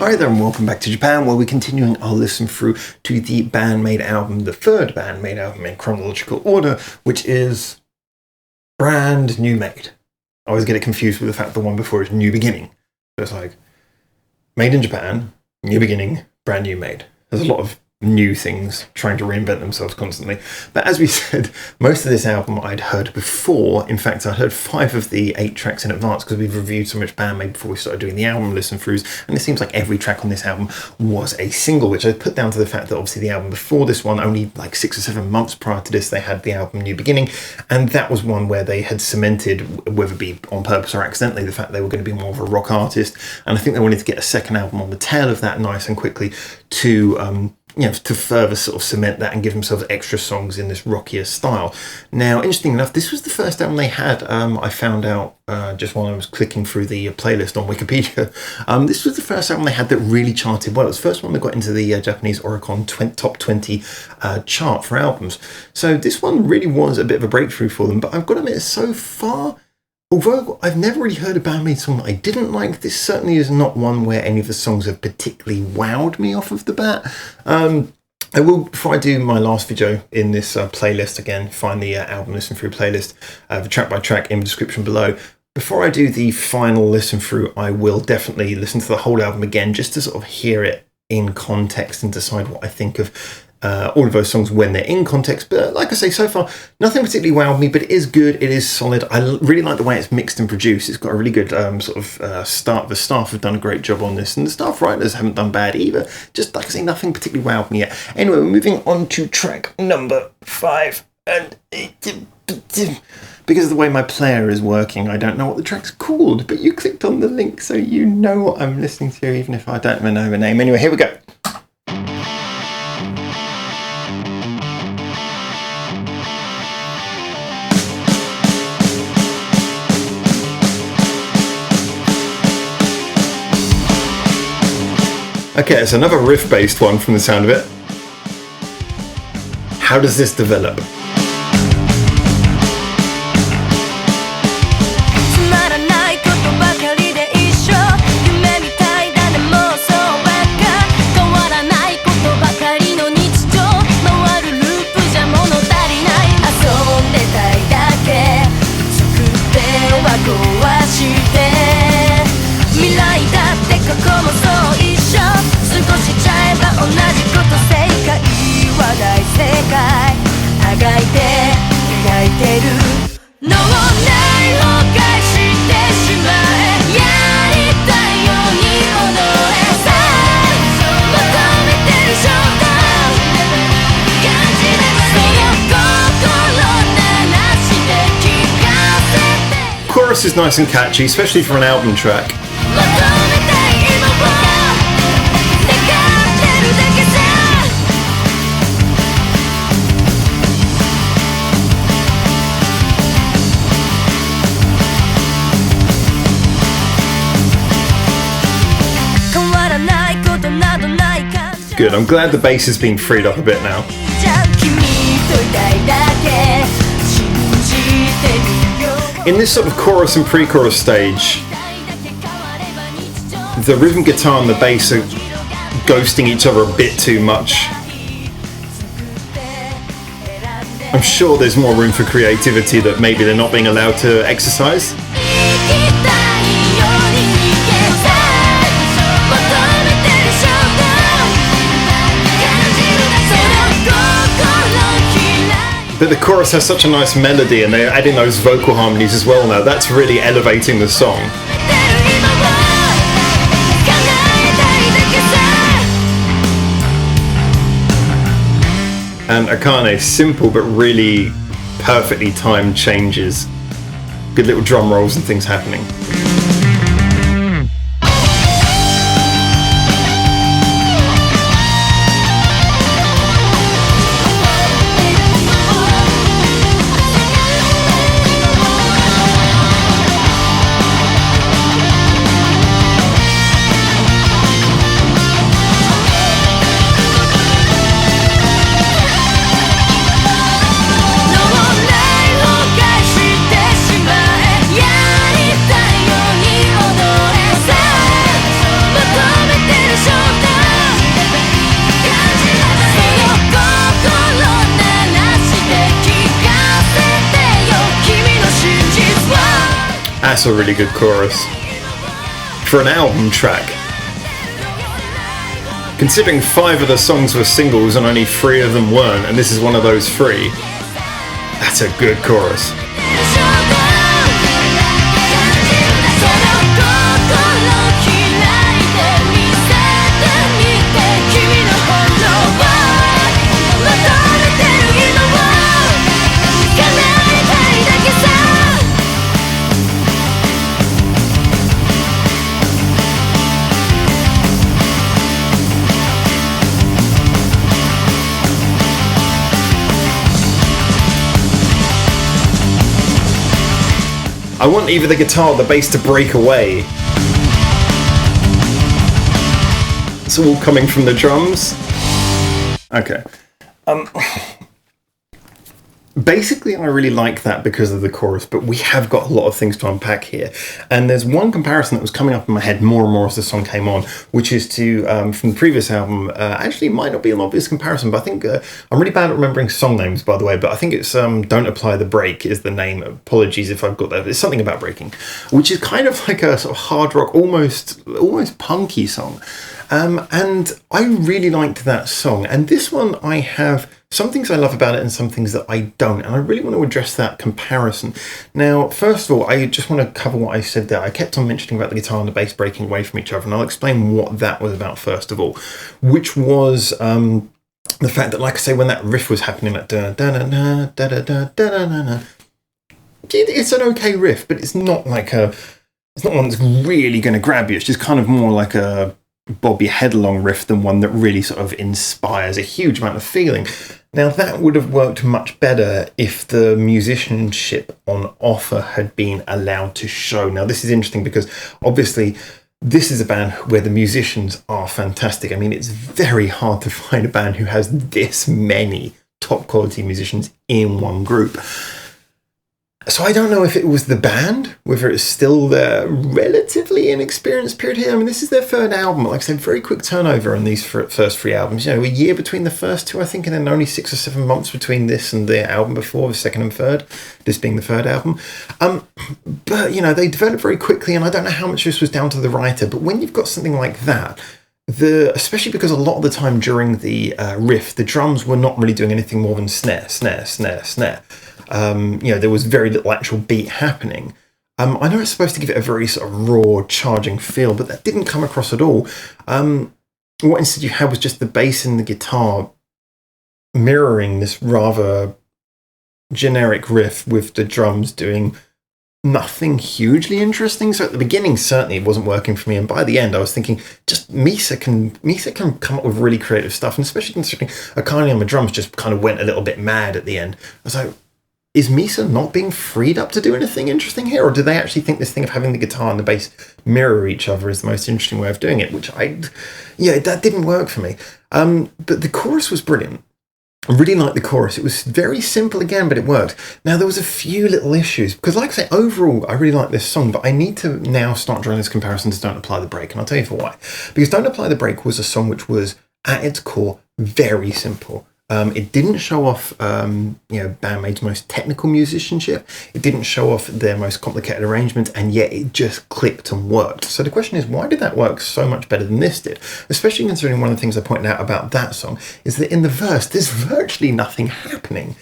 Hi there and welcome back to Japan, where we're continuing our listen through to the BAND-MAID album, the third BAND-MAID album in chronological order, which is Brand New Made. I always get it confused with the fact the one before is New Beginning. So it's like, made in Japan, New Beginning, Brand New Made. There's a lot of new things trying to reinvent themselves constantly. But as we said, most of this album I'd heard before. In fact, I'd heard 5 of the 8 tracks in advance because we've reviewed so much BAND-MAID before we started doing the album listen-throughs, and it seems like every track on this album was a single, which I put down to the fact that obviously the album before this one, only like 6 or 7 months prior to this, they had the album New Beginning, and that was one where they had cemented, whether it be on purpose or accidentally, the fact they were going to be more of a rock artist, and I think they wanted to get a second album on the tail of that nice and quickly to to further sort of cement that and give themselves extra songs in this rockier style. Now, interesting enough, this was the first album they had. I found out just while I was clicking through the playlist on Wikipedia. This was the first album they had that really charted well. It was the first one that got into the Japanese Oricon Top 20 chart for albums. So this one really was a bit of a breakthrough for them. But I've got to admit, so far, although I've never really heard a BAND-MAID song that I didn't like, this certainly is not one where any of the songs have particularly wowed me off of the bat. I will, before I do my last video in this playlist, again, find the album listen through playlist, the track by track in the description below. Before I do the final listen through, I will definitely listen to the whole album again, just to sort of hear it in context and decide what I think of all of those songs when they're in context. But like I say, so far, nothing particularly wowed me, but it is good, it is solid. I really like the way it's mixed and produced. It's got a really good start. The staff have done a great job on this, and the staff writers haven't done bad either. Just like I say, nothing particularly wowed me yet. Anyway, we're moving on to track number 5. And because of the way my player is working, I don't know what the track's called, but you clicked on the link, so you know what I'm listening to, even if I don't even know the name. Anyway, here we go. Okay, it's another riff-based one from the sound of it. How does this develop? Chorus is nice and catchy, especially for an album track. Good, I'm glad the bass has been freed up a bit now. In this sort of chorus and pre-chorus stage, the rhythm guitar and the bass are ghosting each other a bit too much. I'm sure there's more room for creativity that maybe they're not being allowed to exercise. But the chorus has such a nice melody, and they're adding those vocal harmonies as well now. That's really elevating the song. And Akane, simple but really perfectly timed changes. Good little drum rolls and things happening. That's a really good chorus. For an album track. Considering 5 of the songs were singles and only 3 of them weren't, and this is one of those 3, that's a good chorus. I want either the guitar or the bass to break away. It's all coming from the drums. Okay. Basically, I really like that because of the chorus, but we have got a lot of things to unpack here. And there's one comparison that was coming up in my head more and more as the song came on, which is to, from the previous album, actually it might not be an obvious comparison, but I think, I'm really bad at remembering song names, by the way, but I think it's Don't Apply the Brake is the name. Apologies if I've got that. It's something about breaking, which is kind of like a sort of hard rock, almost punky song. And I really liked that song. And this one, I have some things I love about it and some things that I don't. And I really want to address that comparison. Now, first of all, I just want to cover what I said there. I kept on mentioning about the guitar and the bass breaking away from each other. And I'll explain what that was about first of all, which was the fact that, like I say, when that riff was happening, like it's an okay riff, but it's not like it's not one that's really going to grab you. It's just kind of more like a bob your head along riff than one that really sort of inspires a huge amount of feeling. Now, that would have worked much better if the musicianship on offer had been allowed to show. Now, this is interesting because obviously this is a band where the musicians are fantastic. I mean, it's very hard to find a band who has this many top quality musicians in one group. So I don't know if it was the band, whether it's still their relatively inexperienced period here. I mean, this is their 3rd album. Like I said, very quick turnover on these first 3 albums. You know, a year between the first 2, I think, and then only 6 or 7 months between this and the album before, the 2nd and 3rd, this being the 3rd album. But, you know, they developed very quickly, and I don't know how much this was down to the writer, but when you've got something like that, especially because a lot of the time during the riff, the drums were not really doing anything more than snare, snare, snare, snare. You know, there was very little actual beat happening. I know it's supposed to give it a very sort of raw, charging feel, but that didn't come across at all. What instead you had was just the bass and the guitar mirroring this rather generic riff with the drums doing nothing hugely interesting. So at the beginning, certainly it wasn't working for me. And by the end, I was thinking, just Misa can come up with really creative stuff. And especially considering Akane on the drums just kind of went a little bit mad at the end. I was like, is Misa not being freed up to do anything interesting here? Or do they actually think this thing of having the guitar and the bass mirror each other is the most interesting way of doing it? Which that didn't work for me. But the chorus was brilliant. I really liked the chorus. It was very simple again, but it worked. Now, there was a few little issues, because like I say, overall, I really like this song, but I need to now start drawing this comparison to Don't Apply the Brake, and I'll tell you for why. Because Don't Apply the Brake was a song which was, at its core, very simple. It didn't show off, BAND-MAID's most technical musicianship. It didn't show off their most complicated arrangements, and yet it just clicked and worked. So the question is, why did that work so much better than this did? Especially considering one of the things I pointed out about that song is that in the verse, there's virtually nothing happening.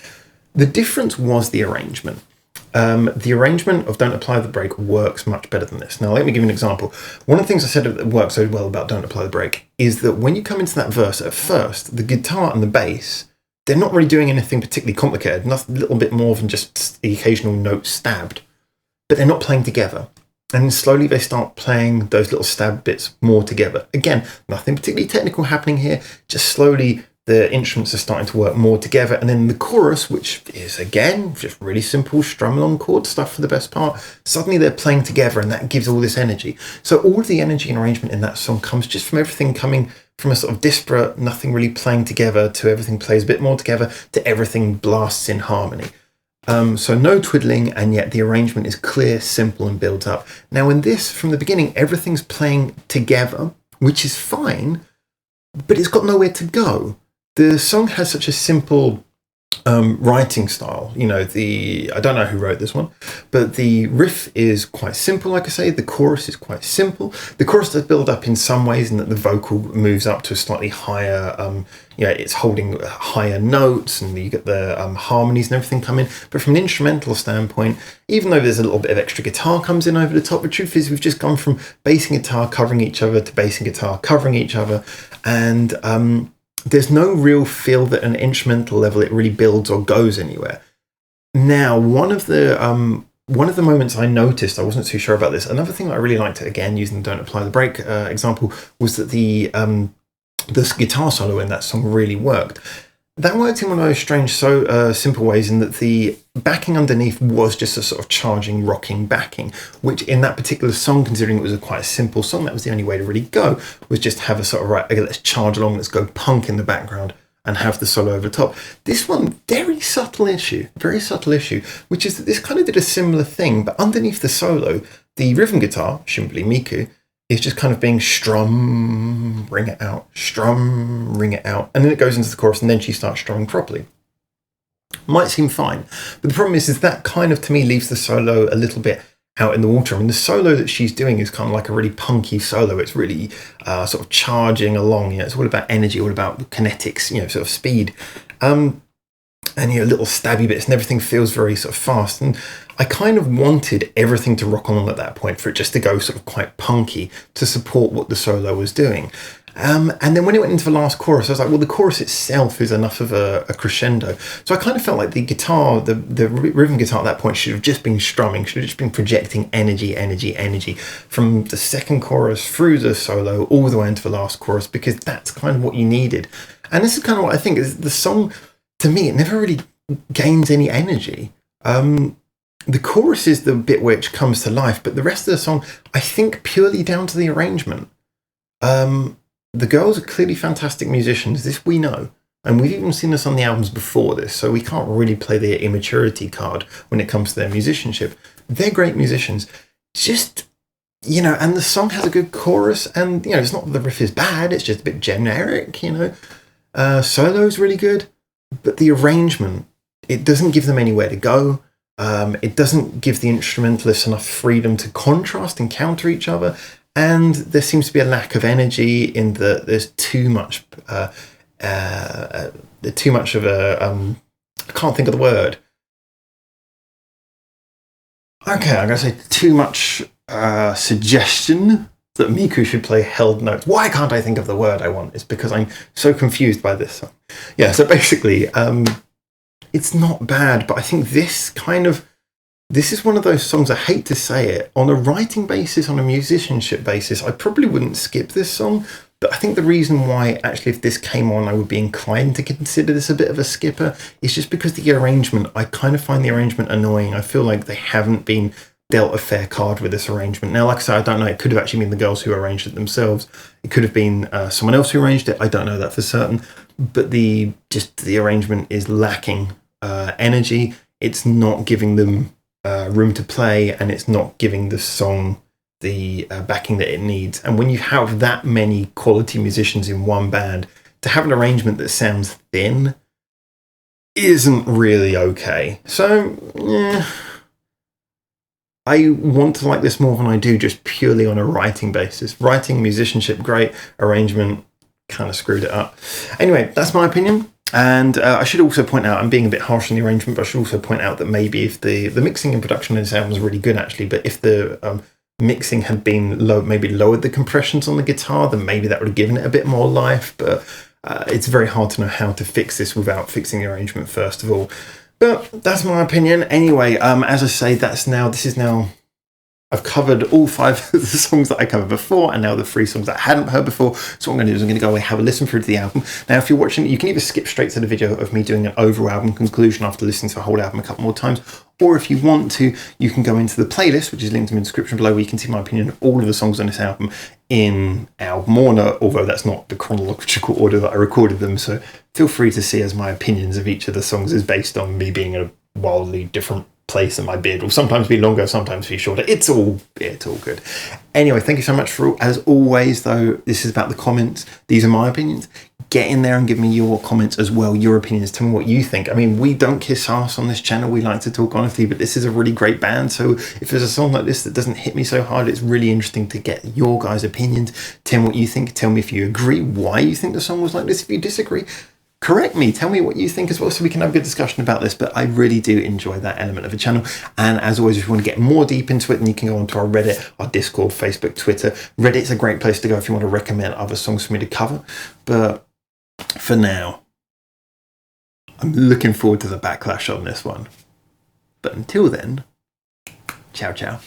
The difference was the arrangement. The arrangement of Don't Apply the Brake works much better than this. Now, let me give you an example. One of the things I said that works so well about Don't Apply the Brake is that when you come into that verse, at first, the guitar and the bass, they're not really doing anything particularly complicated, a little bit more than just the occasional note stabbed, but they're not playing together. And then slowly they start playing those little stab bits more together. Again, nothing particularly technical happening here, just slowly the instruments are starting to work more together. And then the chorus, which is, again, just really simple strum-along chord stuff for the best part, suddenly they're playing together, and that gives all this energy. So all of the energy and arrangement in that song comes just from everything coming from a sort of disparate, nothing really playing together, to everything plays a bit more together, to everything blasts in harmony. So no twiddling, and yet the arrangement is clear, simple, and built up. Now in this, from the beginning, everything's playing together, which is fine, but it's got nowhere to go. The song has such a simple writing style. You know, I don't know who wrote this one, but the riff is quite simple, like I say. The chorus is quite simple. The chorus does build up in some ways in that the vocal moves up to a slightly higher, it's holding higher notes, and you get the harmonies and everything come in. But from an instrumental standpoint, even though there's a little bit of extra guitar comes in over the top, the truth is we've just gone from bass and guitar covering each other to bass and guitar covering each other, and there's no real feel that at an instrumental level it really builds or goes anywhere. Now, one of the moments I noticed, I wasn't too sure about this. Another thing that I really liked, again using the "Don't Apply the Brake" example, was that the guitar solo in that song really worked. That worked in one of those strange, simple ways, in that the backing underneath was just a sort of charging, rocking backing, which in that particular song, considering it was quite a simple song, that was the only way to really go, was just have a sort of, right, okay, let's charge along, let's go punk in the background and have the solo over top. This one, very subtle issue, which is that this kind of did a similar thing, but underneath the solo, the rhythm guitar, Shimbly Miku, is just kind of being strum, ring it out, and then it goes into the chorus, and then she starts strumming properly. Might seem fine, but the problem is that kind of, to me, leaves the solo a little bit out in the water. I mean, the solo that she's doing is kind of like a really punky solo. It's really sort of charging along. You know, it's all about energy, all about kinetics. You know, sort of speed, and little stabby bits, and everything feels very sort of fast. And I kind of wanted everything to rock on at that point, for it just to go sort of quite punky to support what the solo was doing. And then when it went into the last chorus, I was like, well, the chorus itself is enough of a crescendo. So I kind of felt like the guitar, the rhythm guitar at that point should have just been strumming, should have just been projecting energy from the second chorus through the solo all the way into the last chorus, because that's kind of what you needed. And this is kind of what I think is the song, to me, it never really gains any energy. The chorus is the bit which comes to life, but the rest of the song, I think, purely down to the arrangement. The girls are clearly fantastic musicians, this we know, and we've even seen this on the albums before this, so we can't really play their immaturity card when it comes to their musicianship. They're great musicians, just, and the song has a good chorus, and, it's not that the riff is bad, it's just a bit generic, solo's really good, but the arrangement, it doesn't give them anywhere to go. It doesn't give the instrumentalists enough freedom to contrast and counter each other, and there seems to be a lack of energy in that there's too much of a I can't think of the word. Okay, I'm going to say too much suggestion that Miku should play held notes. Why can't I think of the word I want? It's because I'm so confused by this song. Yeah, so basically, it's not bad, but I think this is one of those songs, I hate to say it, on a writing basis, on a musicianship basis, I probably wouldn't skip this song, but I think the reason why, actually, if this came on, I would be inclined to consider this a bit of a skipper, is just because the arrangement, I kind of find the arrangement annoying. I feel like they haven't been dealt a fair card with this arrangement. Now, like I said, I don't know, it could have actually been the girls who arranged it themselves. It could have been someone else who arranged it. I don't know that for certain, but the arrangement is lacking energy. It's not giving them room to play, and it's not giving the song the backing that it needs. And when you have that many quality musicians in one band, to have an arrangement that sounds thin isn't really okay. So, yeah, I want to like this more than I do just purely on a writing basis. Writing, musicianship, great. Arrangement, kind of screwed it up. Anyway, that's my opinion. And I should also point out, I'm being a bit harsh on the arrangement, but I should also point out that maybe if the mixing and production in this album was really good, actually, but if the mixing had been low, maybe lowered the compressions on the guitar, then maybe that would have given it a bit more life. But it's very hard to know how to fix this without fixing the arrangement first of all. But that's my opinion. Anyway, as I say, this is now I've covered all 5 of the songs that I covered before, and now the 3 songs that I hadn't heard before. So what I'm going to do is I'm going to go away, have a listen through to the album. Now, if you're watching, you can either skip straight to the video of me doing an overall album conclusion after listening to the whole album a couple more times, or if you want to, you can go into the playlist, which is linked in the description below, where you can see my opinion of all of the songs on this album in album order, although that's not the chronological order that I recorded them. So feel free to see, as my opinions of each of the songs is based on me being in a wildly different place, and my beard will sometimes be longer, sometimes be shorter. It's all good. Anyway, thank you so much for, as always, though, this is about the comments. These are my opinions. get in there and give me your comments as well, your opinions. Tell me what you think. I mean, we don't kiss ass on this channel. We like to talk honestly, but this is a really great band. So if there's a song like this that doesn't hit me so hard, it's really interesting to get your guys' opinions. Tell me what you think. Tell me if you agree, why you think the song was like this. If you disagree, correct me, tell me what you think as well, so we can have a good discussion about this. But I really do enjoy that element of the channel. And as always, if you want to get more deep into it, then you can go onto our Reddit, our Discord, Facebook, Twitter. Reddit's a great place to go if you want to recommend other songs for me to cover. But for now, I'm looking forward to the backlash on this one. But until then, ciao ciao.